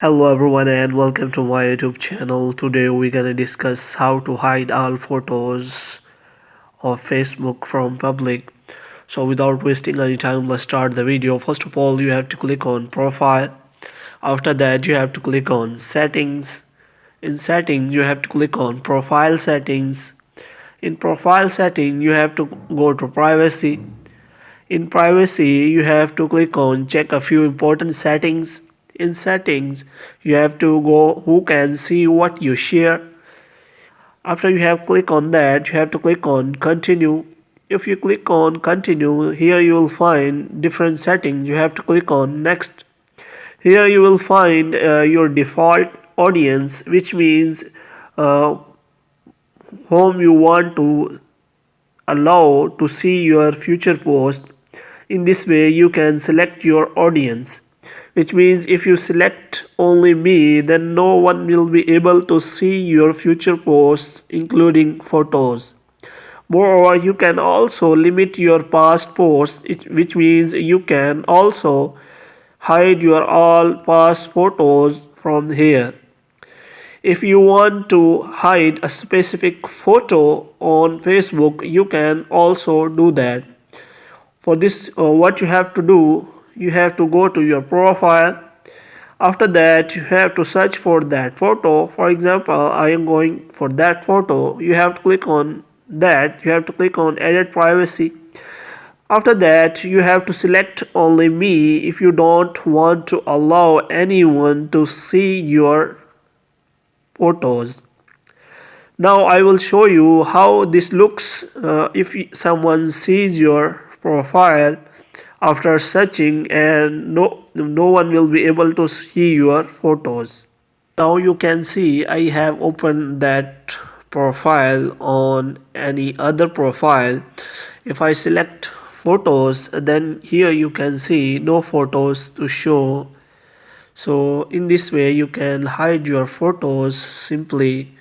Hello everyone and welcome to my YouTube channel. Today we're gonna discuss how to hide all photos of Facebook from public. So without wasting any time, let's start the video. First of all, you have to click on profile. After that, you have to click on settings. In settings, you have to click on profile settings. In profile setting, you have to go to privacy. In privacy, you have to click on check a few important settings. In settings, you have to go who can see what you share. After you have clicked on that, you have to click on continue. If you click on continue, here you will find different settings. You have to click on next. Here you will find your default audience, which means uh, whom you want to allow to see your future post. In this way, you can select your audience, which means if you select only me, then no one will be able to see your future posts, including photos. Moreover, you can also limit your past posts, which means you can also hide your all past photos from here. If you want to hide a specific photo on Facebook, you can also do that. For this, what you have to do, you have to go to your profile. After that, you have to search for that photo. For example, I am going for that photo. You have to click on that. You have to click on edit privacy. After that, you have to select only me if you don't want to allow anyone to see your photos. Now I will show you how this looks if someone sees your profile after searching, and no one will be able to see your photos. Now you can see I have opened that profile on any other profile. If I select photos, then here you can see no photos to show. So in this way you can hide your photos simply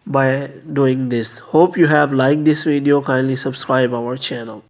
by doing this. Hope you have liked this video. Kindly subscribe our channel.